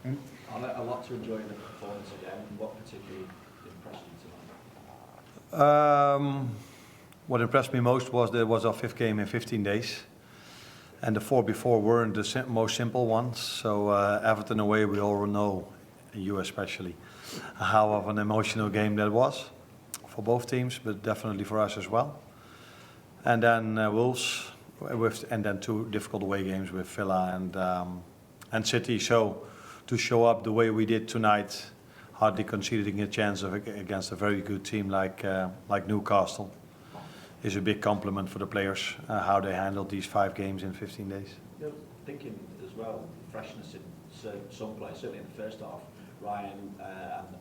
A lot to enjoy in the performance again. What particularly impressed you tonight? What impressed me most was that it was our 5th game in 15 days. And the 4 before weren't the most simple ones. So Everton away, we all know, you especially, how of an emotional game that was for both teams, but definitely for us as well. And then Wolves, and then 2 difficult away games with Villa and City. So to show up the way we did tonight, hardly conceding a chance against a very good team like Newcastle, is a big compliment for the players, how they handled these 5 games in 15 days. You know, thinking as well, freshness in some players, certainly in the first half, Ryan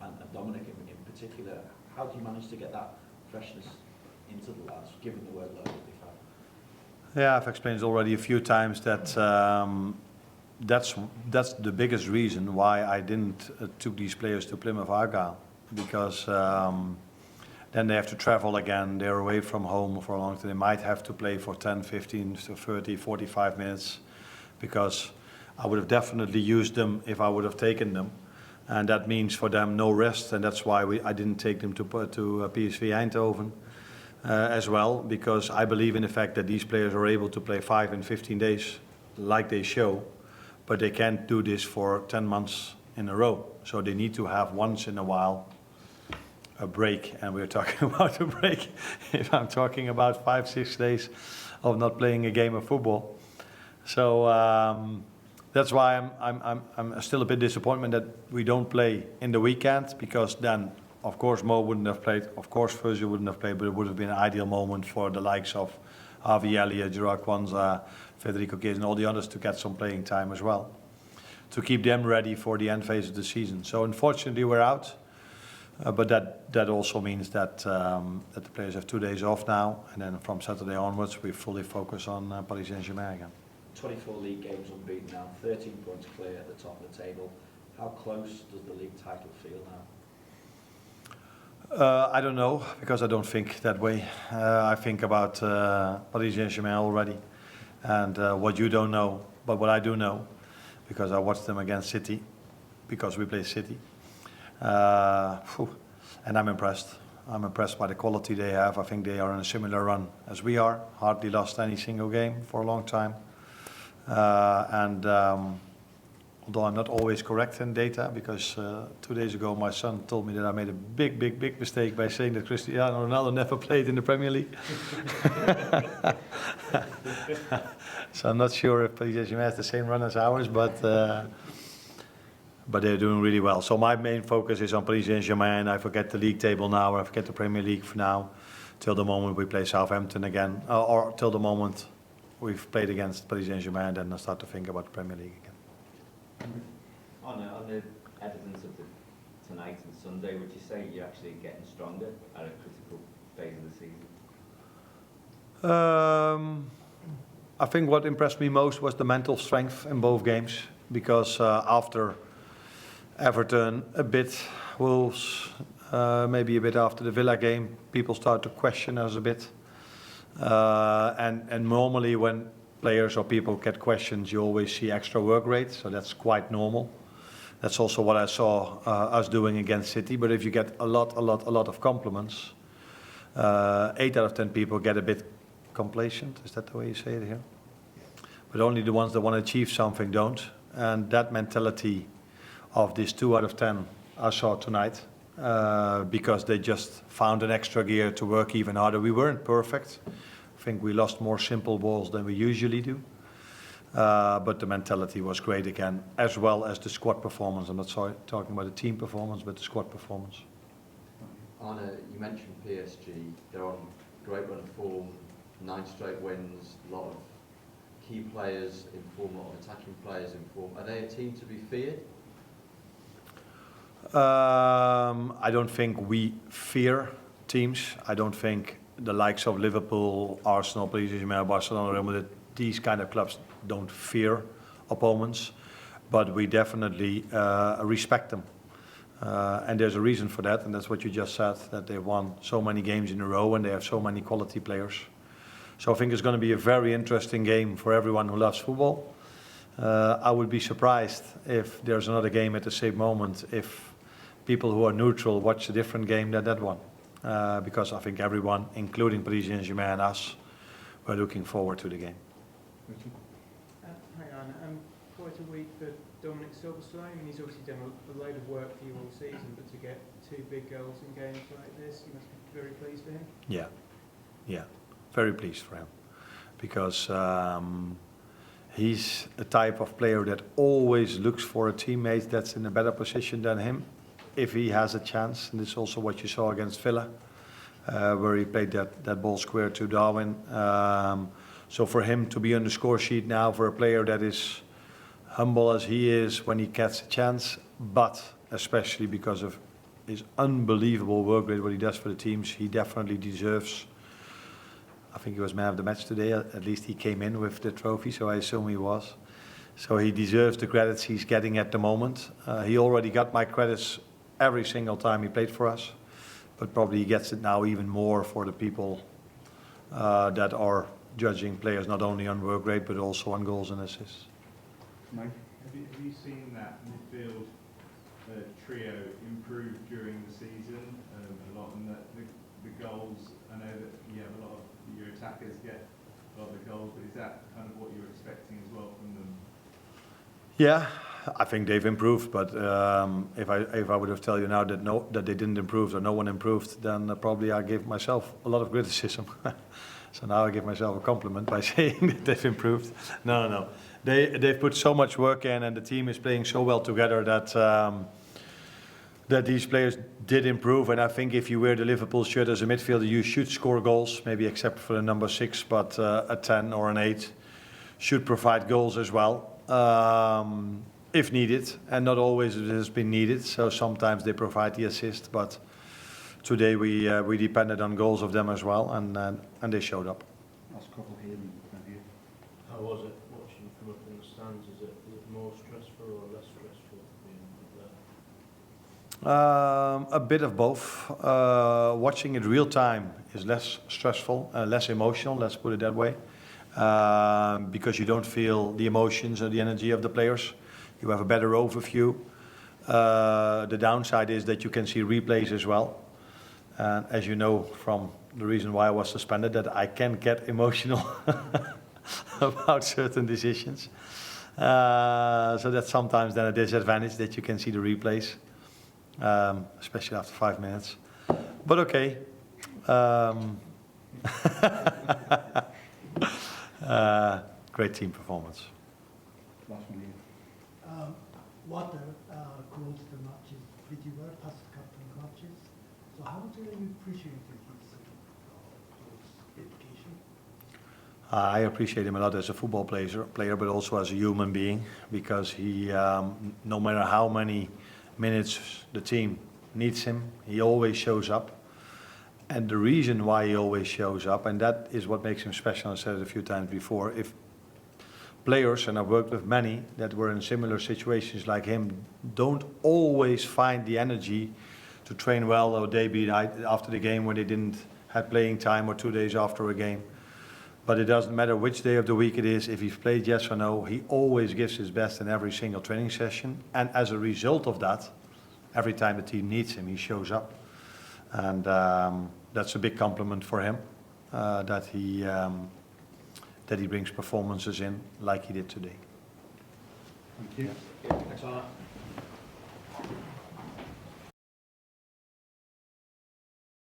and Dominic in particular, how do you manage to get that freshness into the lads, given the workload that they've had? Yeah, I've explained already a few times that that's the biggest reason why I didn't took these players to Plymouth Argyle, because then they have to travel again, they're away from home for a long time, they might have to play for 10, 15, 30, 45 minutes, because I would have definitely used them if I would have taken them, and that means for them no rest, and that's why I didn't take them to PSV Eindhoven as well, because I believe in the fact that these players are able to play 5 and 15 days like they show, but they can't do this for 10 months in a row, so they need to have once in a while a break, and we're talking about a break if I'm talking about 5-6 days of not playing a game of football. So that's why I'm still a bit disappointed that we don't play in the weekend, because then of course Mo wouldn't have played, of course Virgil wouldn't have played, but it would have been an ideal moment for the likes of Harvey Elliott, Gerard Kwanzaa, Federico Chiesa and all the others to get some playing time as well, to keep them ready for the end phase of the season. So unfortunately we're out. But that also means that the players have 2 days off now, and then from Saturday onwards we fully focus on Paris Saint-Germain again. 24 league games unbeaten now, 13 points clear at the top of the table. How close does the league title feel now? I don't know, because I don't think that way. I think about Paris Saint-Germain already, and what you don't know, but what I do know, because I watched them against City, because we play City. And I'm impressed. I'm impressed by the quality they have. I think they are in a similar run as we are. Hardly lost any single game for a long time. Although I'm not always correct in data, because 2 days ago my son told me that I made a big mistake by saying that Cristiano Ronaldo never played in the Premier League. So I'm not sure if Paris Saint-Germain has the same run as ours, but they're doing really well. So my main focus is on Paris Saint-Germain. I forget the league table now, I forget the Premier League for now, till the moment we play Southampton again, or till the moment we've played against Paris Saint-Germain, then I start to think about the Premier League again. On the evidence of tonight and Sunday, would you say you're actually getting stronger at a critical phase of the season? I think what impressed me most was the mental strength in both games, because after Everton, a bit, Wolves, maybe a bit after the Villa game, people start to question us a bit. And normally when players or people get questions, you always see extra work rate, so that's quite normal. That's also what I saw us doing against City. But if you get a lot of compliments, 8 out of 10 people get a bit complacent. Is that the way you say it here? But only the ones that want to achieve something don't. And that mentality of this 2 out of 10 I saw tonight, because they just found an extra gear to work even harder. We weren't perfect. I think we lost more simple balls than we usually do. But the mentality was great again, as well as the squad performance. I'm not talking about the team performance, but the squad performance. Arne, you mentioned PSG. They're on great run of form, 9 straight wins, a lot of key players in form, a lot of attacking players in form. Are they a team to be feared? I don't think we fear teams. I don't think the likes of Liverpool, Arsenal, Paris Saint-Germain, Barcelona, Real Madrid, these kind of clubs don't fear opponents, but we definitely respect them. And there's a reason for that, and that's what you just said, that they've won so many games in a row and they have so many quality players. So I think it's going to be a very interesting game for everyone who loves football. I would be surprised if there's another game at the same moment, if people who are neutral watch a different game than that one. Because I think everyone, including Paris Saint-Germain and us, were looking forward to the game. Hang on, quite a week for Dominic Szoboszlai. I mean, he's obviously done a load of work for you all season, but to get 2 big goals in games like this, you must be very pleased for him. Yeah, very pleased for him, because he's a type of player that always looks for a teammate that's in a better position than him, if he has a chance. And this is also what you saw against Villa, where he played that ball square to Darwin. So for him to be on the score sheet now, for a player that is humble as he is when he gets a chance, but especially because of his unbelievable work rate, what he does for the teams, he definitely deserves. I think he was man of the match today. At least he came in with the trophy, so I assume he was. So he deserves the credits he's getting at the moment. He already got my credits every single time he played for us, but probably he gets it now even more for the people that are judging players not only on work rate but also on goals and assists. Mike, have you seen that midfield trio improve during the season a lot, and the goals? I know that you have a lot of your attackers get a lot of the goals, but is that kind of what you're expecting as well from them? Yeah, I think they've improved, but if I would have told you now that they didn't improve or no one improved, then probably I gave myself a lot of criticism. So now I give myself a compliment by saying that they've improved. No. They've put so much work in, and the team is playing so well together that these players did improve. And I think if you wear the Liverpool shirt as a midfielder, you should score goals, maybe except for the number 6, but a 10 or an 8 should provide goals as well, if needed. And not always it has been needed, so sometimes they provide the assist, but today we depended on goals of them as well, and they showed up. Last couple here, maybe. How was it watching from up in the stands? Is it more stressful or less stressful being up there? A bit of both. Watching it real time is less stressful, less emotional, let's put it that way, because you don't feel the emotions or the energy of the players. You have a better overview. The downside is that you can see replays as well. And as you know from the reason why I was suspended, that I can get emotional about certain decisions. So that's sometimes then a disadvantage that you can see the replays, especially after 5 minutes. But okay. Great team performance. Last one here. What close the matches did you were past a couple of matches? So how much have you appreciated his close dedication? I appreciate him a lot as a football player, but also as a human being, because he, no matter how many minutes the team needs him, he always shows up. And the reason why he always shows up, and that is what makes him special, I said it a few times before, if players, and I've worked with many that were in similar situations like him, don't always find the energy to train well or day be after the game when they didn't have playing time, or 2 days after a game. But it doesn't matter which day of the week it is, if he's played yes or no, he always gives his best in every single training session. And as a result of that, every time the team needs him, he shows up. And that's a big compliment for him, that he brings performances in like he did today. Thank you. Thanks, Arne.